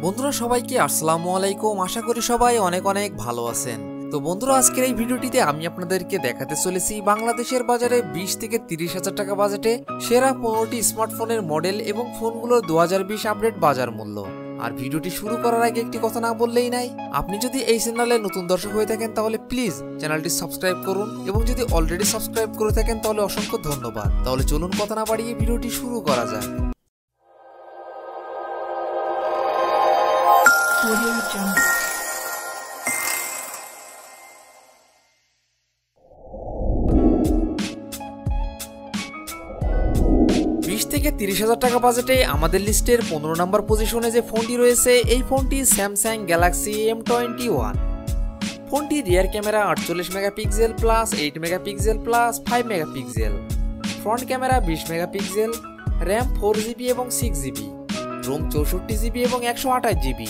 বন্ধুরা সবাইকে আসসালামু আলাইকুম। আশা করি সবাই অনেক অনেক ভালো আছেন। তো বন্ধুরা আজকের এই ভিডিওটিতে আমি আপনাদেরকে দেখাতে চলেছি বাংলাদেশের বাজারে 20 থেকে 30 হাজার টাকা বাজেটে সেরা 15টি স্মার্টফোনের মডেল এবং ফোনগুলোর 2020 আপডেট বাজার মূল্য। আর ভিডিওটি শুরু করার আগে একটি কথা না বললেই নাই, আপনি যদি এই চ্যানেলে নতুন দর্শক হয়ে থাকেন তাহলে প্লিজ চ্যানেলটি সাবস্ক্রাইব করুন, এবং যদি অলরেডি সাবস্ক্রাইব করে থাকেন তাহলে অসংখ্য ধন্যবাদ। তাহলে চলুন কথা না বাড়িয়ে ভিডিওটি শুরু করা যাক। থেকে 30 হাজার টাকা বাজেটে আমাদের লিস্টের 15 নম্বর পজিশনে যে ফোনটি রয়েছে, এই ফোনটি স্যামসাং গ্যালাক্সি M21। ফোনটি rear camera 48 megapixel plus 8 megapixel plus 5 megapixel, front camera 20 megapixel, RAM 4GB এবং 6GB, রোম 64GB এবং 128GB।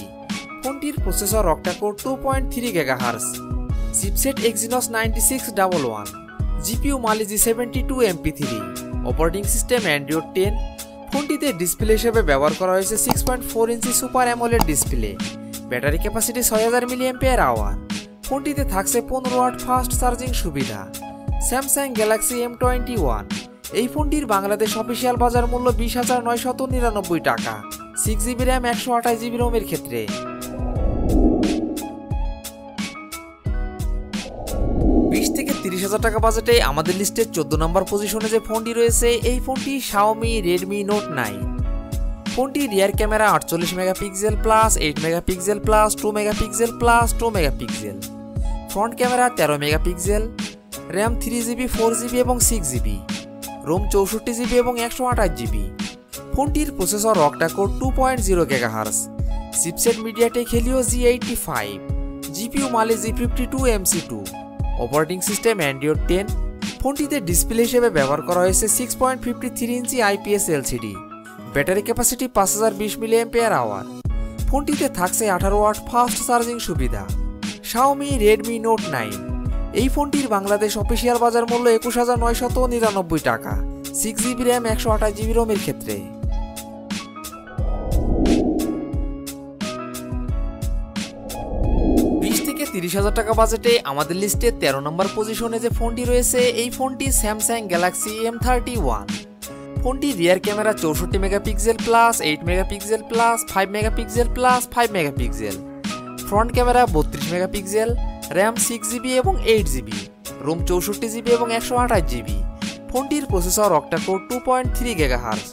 ফোনটির processor octa core 2.3 GHz, chipset Exynos 9611, GPU Mali G72 MP3, operating system Android 10। ফোনটিতে display হিসেবে ব্যবহার করা হয়েছে 6.4 inch super AMOLED display. Battery capacity 6000 mAh। ফোনটিতে থাকছে 15 ওয়াট ফাস্ট চার্জিং সুবিধা। স্যামসাং গ্যালাক্সি M21 এই ফোনটির বাংলাদেশ অফিসিয়াল বাজার মূল্য 20,999 টাকা, 6GB র্যাম 128GB রোমের ক্ষেত্রে। 20 থেকে 30 হাজার টাকা বাজেটে আমাদের লিস্টের 14 নম্বর পজিশনে যে ফোনটি রয়েছে, এই ফোনটি Xiaomi Redmi Note 9। ফোনটি rear camera 48 megapixel plus 8 megapixel plus 2 megapixel plus 2 megapixel, front camera 13 megapixel, RAM 3GB 4GB এবং 6GB, রোম 64GB এবং 128GB। ফোনটির processor octa core 2.0 GHz, chipset MediaTek Helio G85, GPU Mali G52 MC2, operating system Android 10। ফোনটিতে display হিসেবে ব্যবহার করা হয়েছে 6.53 inch IPS LCD। Battery capacity 5020 mAh। ফোনটিতে থাকছে 18 ওয়াট ফাস্ট চার্জিং সুবিধা। Xiaomi Redmi Note 9 এই ফোনটির বাংলাদেশ অফিসিয়াল বাজার মূল্য 21,999 টাকা, 6GB র্যাম 128GB রোমের ক্ষেত্রে। 30 হাজার টাকা বাজেটে আমাদের লিস্টে 13 নম্বর পজিশনে যে ফোনটি রয়েছে, এই ফোনটি স্যামসাং গ্যালাক্সি M31। ফোনটি rear camera 64 megapixel plus 8 megapixel plus 5 megapixel plus 5 megapixel, front camera 32 megapixel, RAM 6GB এবং 8GB, রোম 64GB এবং 128GB। ফোনটির processor octa core 2.3 GHz,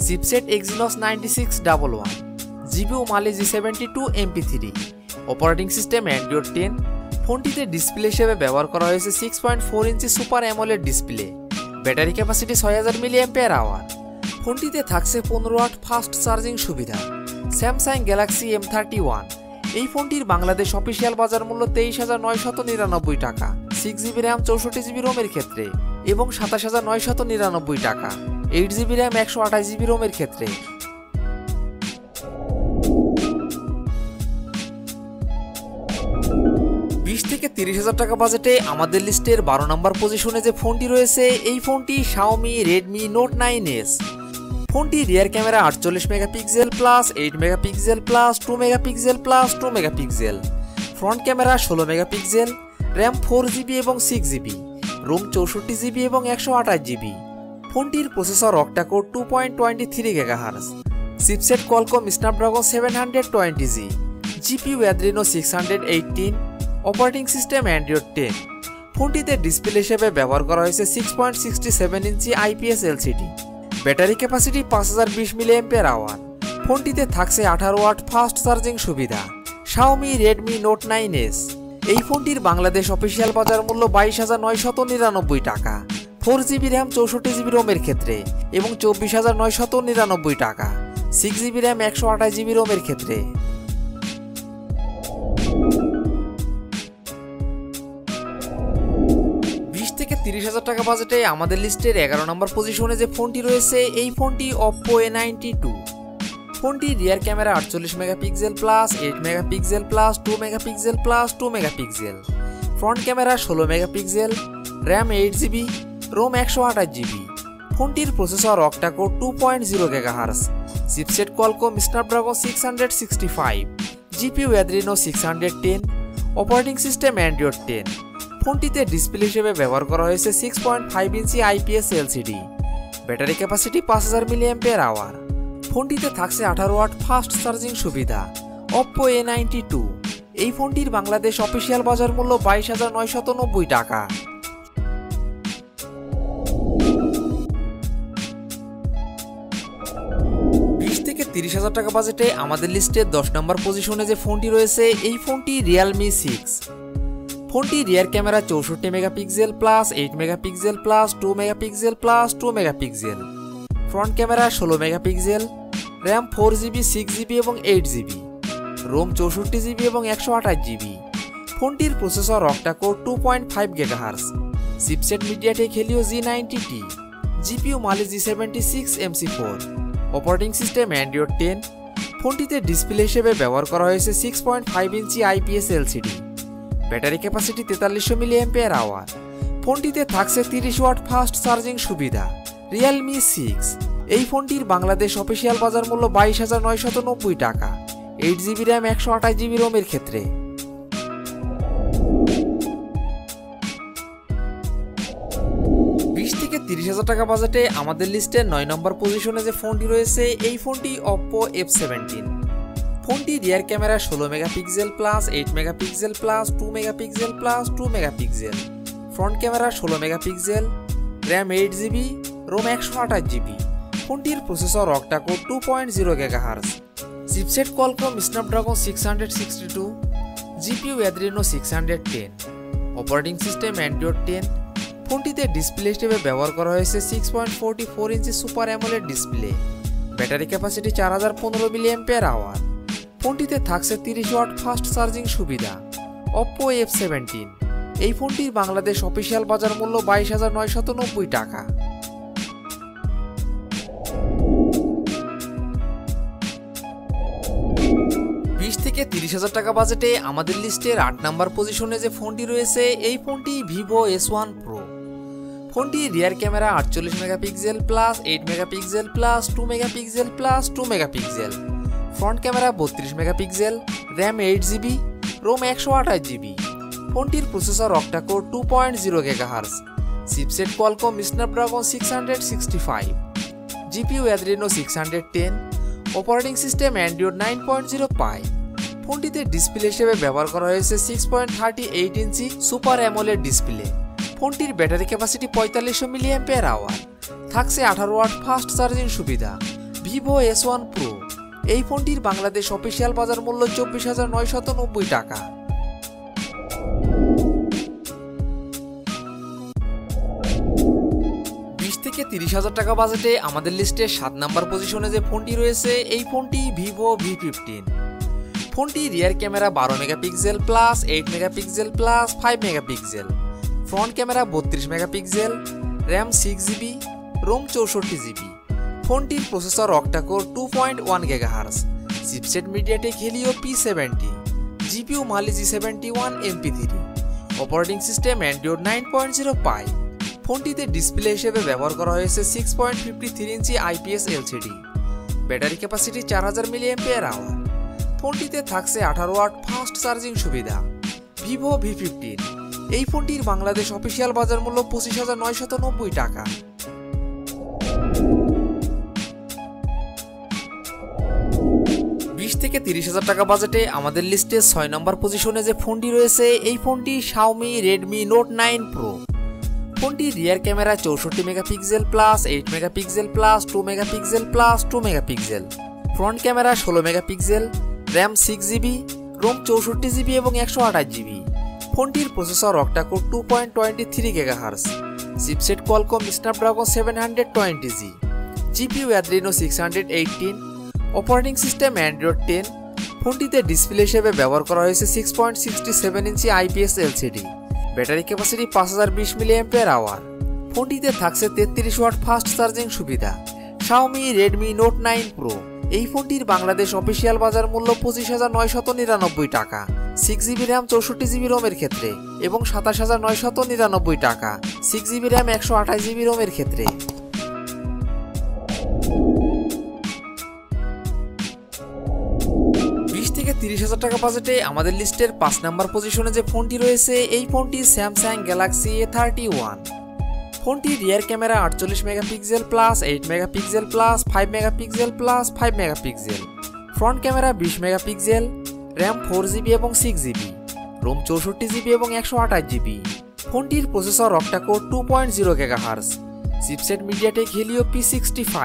chipset Exynos 9611, GPU Mali G72 MP3, operating system Android 10। ফোনটিতে display হিসেবে ব্যবহার করা হয়েছে 6.4 inch super AMOLED display. Battery capacity 6000 mAh। ফোনটিতে থাকছে 15 ওয়াট ফাস্ট চার্জিং সুবিধা। স্যামসাং গ্যালাক্সি M31 এই ফোনটির বাংলাদেশ অফিসিয়াল বাজার মূল্য 23,999 টাকা, 6GB র্যাম 64GB রোমের ক্ষেত্রে এবং 27,999 টাকা, 8GB র্যাম 128GB রোমের ক্ষেত্রে। 20 থেকে 30 হাজার টাকা বাজেটে আমাদের লিস্টের 12 নম্বর পজিশনে যে ফোনটি রয়েছে, এই ফোনটি Xiaomi Redmi Note 9S। ফোনটি rear camera 48 megapixel plus 8 megapixel plus 2 megapixel plus 2 megapixel, front camera 16 megapixel, RAM 4GB এবং 6GB, রোম 64GB এবং 128GB। ফোনটির processor octa core 2.23 GHz, chipset Qualcomm Snapdragon 720G, GPU Adreno 618, operating system Android 10। ফোনটিতে display হিসেবে ব্যবহার করা হয়েছে 6.67 inch IPS LCD। Battery capacity 5020 mAh। ফোনটিতে থাকছে 18 ওয়াট ফাস্ট চার্জিং সুবিধা। Xiaomi Redmi Note 9S এই ফোনটির বাংলাদেশ অফিসিয়াল বাজার মূল্য 22,999 টাকা, 4GB র্যাম 64GB রোমের ক্ষেত্রে এবং 24,999 টাকা, 6GB র্যাম 128GB রোমের ক্ষেত্রে। 30 হাজার টাকা বাজেটে আমাদের লিস্টের 11 নম্বর পজিশনে যে ফোনটি রয়েছে, এই ফোনটি Oppo A92। ফোনটি rear camera 48 megapixel plus 8 megapixel plus 2 megapixel plus 2 megapixel, front camera 16 megapixel, RAM 8GB, ROM 128GB। ফোনটির processor octa core 2.0 GHz, chipset Qualcomm Snapdragon 665, GPU Adreno 610, operating system Android 10। ফোনটিতে ডিসপ্লে হিসেবে ব্যবহার করা হয়েছে 6.5 inch IPS LCD. Battery capacity 5000 mAh। ফোনটিতে থাকছে 18 watt fast charging সুবিধা। Oppo A92, এই ফোনটির বাংলাদেশ অফিসিয়াল বাজার মূল্য 22,990 টাকা। 20 থেকে 30,000 টাকা বাজেটে আমাদের লিস্টের 10 নম্বর পজিশনে যে ফোনটি রয়েছে এই ফোনটি Realme 6। ফোনটি rear camera 64 megapixel plus 8 megapixel plus 2 megapixel plus 2 megapixel, front camera 16 megapixel, RAM 4GB 6GB এবং 8GB, রোম 64GB এবং 128GB। ফোনটির processor octa core 2.5 GHz, chipset MediaTek Helio G90T, GPU Mali G76 MC4, operating system Android 10। ফোনটিতে display হিসেবে ব্যবহার করা হয়েছে 6.5 inch IPS LCD. Battery capacity 4300 mAh। ফোনটিতে থাকছে 30 ওয়াট ফাস্ট চার্জিং সুবিধা। Realme 6, এই ফোনটির বাংলাদেশ অফিসিয়াল বাজার মূল্য 22,990 টাকা। 8GB র্যাম 128GB রোমের ক্ষেত্রে। 20 থেকে 30,000 টাকা বাজেটে আমাদের লিস্টে 9 নম্বর পজিশনে যে ফোনটি রয়েছে এই ফোনটি Oppo F17। ফোনটি rear camera 16 megapixel plus 8 megapixel plus 2 megapixel plus 2 megapixel, front camera 16 megapixel, RAM 8GB, ROM 128GB। ফোনটির processor octa core 2.0 GHz, chipset Qualcomm Snapdragon 662, GPU Adreno 610, operating system Android 10। ফোনটিতে ডিসপ্লে হিসেবে ব্যবহার করা হয়েছে 6.44 inch super AMOLED display. Battery capacity 4015 mAh। ফোনটিতে থাকছে 30 watt fast charging সুবিধা। Oppo F17, এই ফোনটির বাংলাদেশ অফিসিয়াল বাজার মূল্য 22,990 টাকা। 20 থেকে 30,000 টাকা বাজেটে আমাদের লিস্টের 8 নম্বর পজিশনে যে ফোনটি রয়েছে এই ফোনটি Vivo S1 Pro। ফোনটি rear camera 48 megapixel plus 8 megapixel plus 2 megapixel plus 2 megapixel, front camera 32 megapixel, RAM 8GB, ROM 128GB। ফোনটির processor octa core 2.0 GHz, chipset Qualcomm Snapdragon 665, GPU Adreno 610, operating system Android 9.0 Pie. ফোনটিতে display হিসেবে ব্যবহার করা হয়েছে 6.38 inch super AMOLED display. ফোনটির battery capacity 4500 mAh। থাকছে 18 watt fast charging সুবিধা। Vivo S1 Pro, এই ফোনটির বাংলাদেশ অফিসিয়াল বাজার মূল্য 24,990 টাকা। 20 থেকে 30,000 টাকা বাজেটে আমাদের লিস্টে 7 নম্বর পজিশনে যে ফোনটি রয়েছে এই ফোনটি Vivo V15। ফোনটি rear camera 12 megapixel plus 8 megapixel plus 5 megapixel, front camera 32 megapixel, RAM 6GB, ROM 64GB। ফোনটির processor octa core 2.1 GHz, chipset MediaTek Helio P70, GPU Mali G71 MP3, operating system Android 9.0 Pie. ফোনটিতে display হিসেবে ব্যবহার করা হয়েছে 6.53 inch IPS LCD. Battery capacity 4000 mAh। ফোনটিতে থাকছে 18 watt fast charging সুবিধা। Vivo V15, এই ফোনটির বাংলাদেশ অফিসিয়াল বাজার মূল্য 25,990 টাকা। 20 থেকে 30,000 টাকা বাজেটে আমাদের লিস্টে 6 নম্বর পজিশনে যে ফোনটি রয়েছে এই ফোনটি Xiaomi Redmi Note 9 Pro। ফোনটি rear camera 64 megapixel plus 8 megapixel plus 2 megapixel plus 2 megapixel, front camera 16 megapixel, RAM 6GB, ROM 64GB এবং 128GB। ফোনটির processor octa core 2.23 GHz, chipset Qualcomm Snapdragon 720G, GPU Adreno 618, operating system Android 10। ফোনটিতে display হিসেবে ব্যবহার করা হয়েছে 6.67 inch IPS LCD. Battery capacity 5020 mAh। ফোনটিতে থাকছে 33 watt fast charging সুবিধা। Xiaomi Redmi Note 9 Pro, এই ফোনটির বাংলাদেশ অফিসিয়াল বাজার মূল্য 25,999 টাকা। 6GB র্যাম 64GB রোমের ক্ষেত্রে এবং 27,999 টাকা 6GB র্যাম 128GB রোমের ক্ষেত্রে। থেকে 30,000 টাকা বাজেটে আমাদের লিস্টের 5 নাম্বার পজিশনে যে ফোনটি রয়েছে এই ফোনটি স্যামসাং গ্যালাক্সি A31। ফোনটি rear camera 48 megapixel plus 8 megapixel plus 5 megapixel plus 5 megapixel, front camera 20 megapixel, RAM 4GB এবং 6GB, রোম 64GB এবং 128GB। ফোনটির processor octa core 2.0 GHz, chipset MediaTek Helio P65,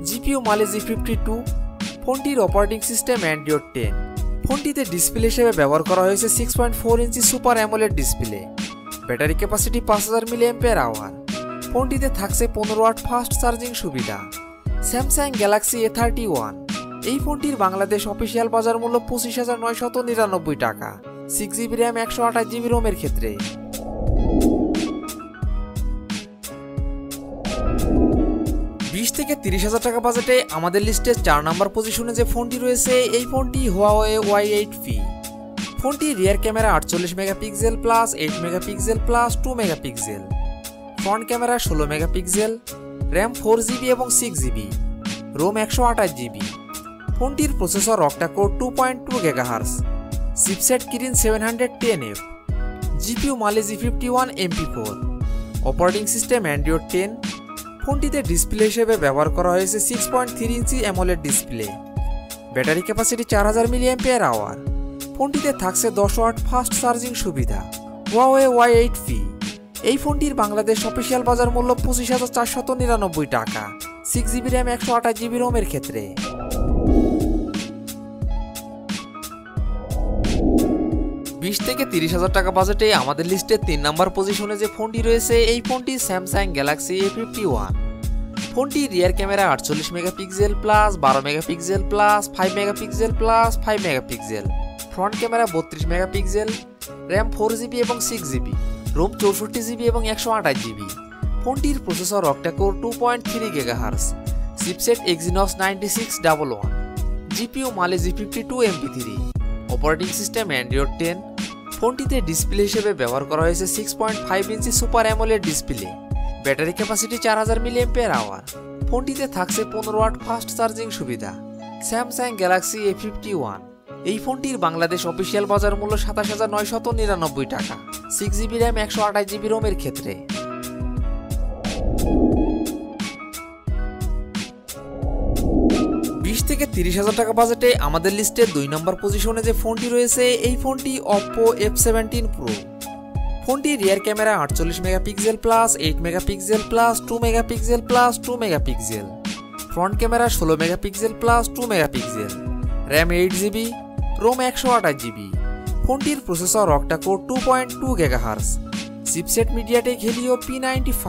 GPU মালে G52। ফোনটির অপারেটিং সিস্টেম অ্যান্ড্রয়েড 10। ফোনটিতে display হিসেবে ব্যবহার করা হয়েছে 6.4 inch super AMOLED display. Battery capacity 5000 mAh। ফোনটিতে থাকছে 15 ওয়াট ফাস্ট চার্জিং সুবিধা। Samsung Galaxy A31। এই ফোনটির বাংলাদেশ অফিসিয়াল বাজার মূল্য 25,999 টাকা, 6GB র্যাম 128GB রোমের ক্ষেত্রে। 20 থেকে 30,000 টাকা বাজেটে আমাদের লিস্টে 4 নাম্বার পজিশনে যে ফোনটি রয়েছে এই ফোনটি হুয়াওয়ে Y8P। ফোনটি rear camera 48 megapixel plus 8 megapixel plus 2 megapixel, front camera 16 megapixel, RAM 4GB এবং 6GB, রোম 128GB। ফোনটির processor octa core 2.2 GHz, chipset Kirin 710F, GPU মালে G51 MP4, operating system Android 10। ফোনটিতে ডিসপ্লে হিসেবে ব্যবহার করা হয়েছে 6.3 ইঞ্চি AMOLED display. Battery capacity 4000 mAh। ফোনটিতে থাকছে 10 ওয়াট ফাস্ট চার্জিং সুবিধা। Huawei Y8P। এই ফোনটির বাংলাদেশ অফিসিয়াল বাজার মূল্য 25,499 টাকা, 6GB র্যাম 128GB রোমের ক্ষেত্রে। 20 থেকে 30,000 টাকা বাজেটে আমাদের লিস্টে 3 নাম্বার পজিশনে যে ফোনটি রয়েছে এই ফোনটি স্যামসাং গ্যালাক্সি A51। ফোনটি rear camera 48 megapixel plus 12 megapixel plus 5 megapixel plus 5 megapixel, front camera 32 megapixel, RAM 4GB এবং 6GB, রোম 64GB এবং 128GB। ফোনটির processor octa core 2.3 GHz, chipset Exynos 9611, GPU মালে G52 MP3, operating system Android 10। ফোনটিতে display হিসেবে ব্যবহার করা হয়েছে 6.5 inch super AMOLED display. Battery capacity 4000 mAh। ফোনটিতে থাকছে 15 ওয়াট ফাস্ট চার্জিং সুবিধা। Samsung Galaxy A51। এই ফোনটির বাংলাদেশ অফিসিয়াল বাজার মূল্য 27,999 টাকা, 6GB র্যাম 128GB রোমের ক্ষেত্রে। 20 থেকে 30,000 টাকা বাজেটে আমাদের লিস্টে 2 নম্বর পজিশনে যে ফোনটি রয়েছে এই ফোনটি Oppo F17 Pro। ফোনটি rear camera 48 megapixel plus 8 megapixel plus 2 megapixel plus 2 megapixel, front camera 16 megapixel plus 2 megapixel, RAM 8GB, ROM 128GB। ফোনটির processor octa core 2.2 GHz, chipset MediaTek Helio P95,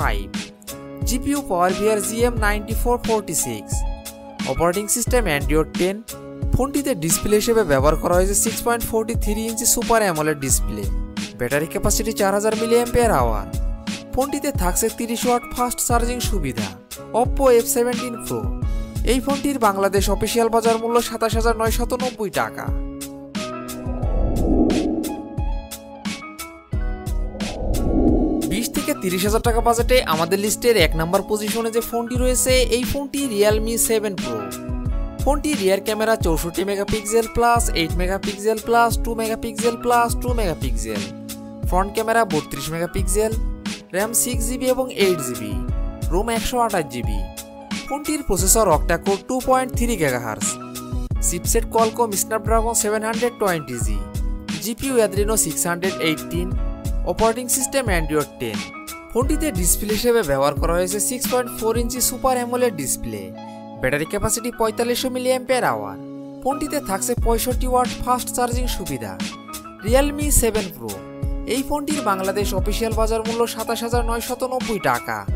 GPU PowerVR GM9446, operating system Android 10। ফোনটিতে display হিসেবে ব্যবহার করা হয়েছে 6.43 inch super AMOLED display. Battery capacity 4000 mAh। ফোনটিতে থাকছে 30 watt fast charging সুবিধা। Oppo F17 Pro। এই ফোনটির বাংলাদেশ অফিসিয়াল বাজার মূল্য 27,999 টাকা। 20 থেকে 30,000 টাকা বাজেটে আমাদের লিস্টের 1 নাম্বার পজিশনে যে ফোনটি রয়েছে এই ফোনটি Realme 7 Pro। ফোনটি rear camera 64 megapixel plus 8 megapixel plus 2 megapixel plus 2 megapixel, front camera 32 megapixel, RAM 6GB এবং 8GB, রোম 128GB। ফোনটির processor octa core 2.3 GHz, chipset Qualcomm Snapdragon 720G, GPU Adreno 618, operating system Android 10। ফোনটিতে display হিসেবে ব্যবহার করা হয়েছে 6.4 inch super AMOLED display. Battery capacity 4500 mAh। ফোনটিতে থাকছে 65 watt fast charging সুবিধা। Realme 7 Pro। এই ফোনটির বাংলাদেশ অফিসিয়াল বাজার মূল্য 27,999 টাকা।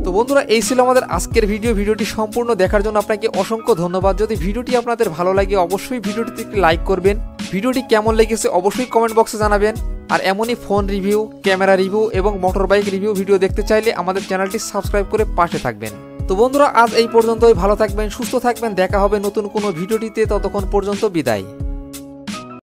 তো বন্ধুরা এই ছিল আমাদের আজকের ভিডিওটি সম্পূর্ণ দেখার জন্য আপনাকে অসংখ্য ধন্যবাদ। যদি ভিডিওটি আপনাদের ভালো লাগে অবশ্যই ভিডিওটিতে একটি লাইক করবেন। ভিডিওটি কেমন লেগেছে অবশ্যই কমেন্ট বক্সে জানাবেন। আর এমনই ফোন রিভিউ, ক্যামেরা রিভিউ এবং মোটর বাইক রিভিউ ভিডিও দেখতে চাইলে আমাদের চ্যানেলটি সাবস্ক্রাইব করে পাশে থাকবেন। তো বন্ধুরা আজ এই পর্যন্তই, ভালো থাকবেন, সুস্থ থাকবেন, দেখা হবে নতুন কোনো ভিডিওটিতে, ততক্ষণ পর্যন্ত বিদায়।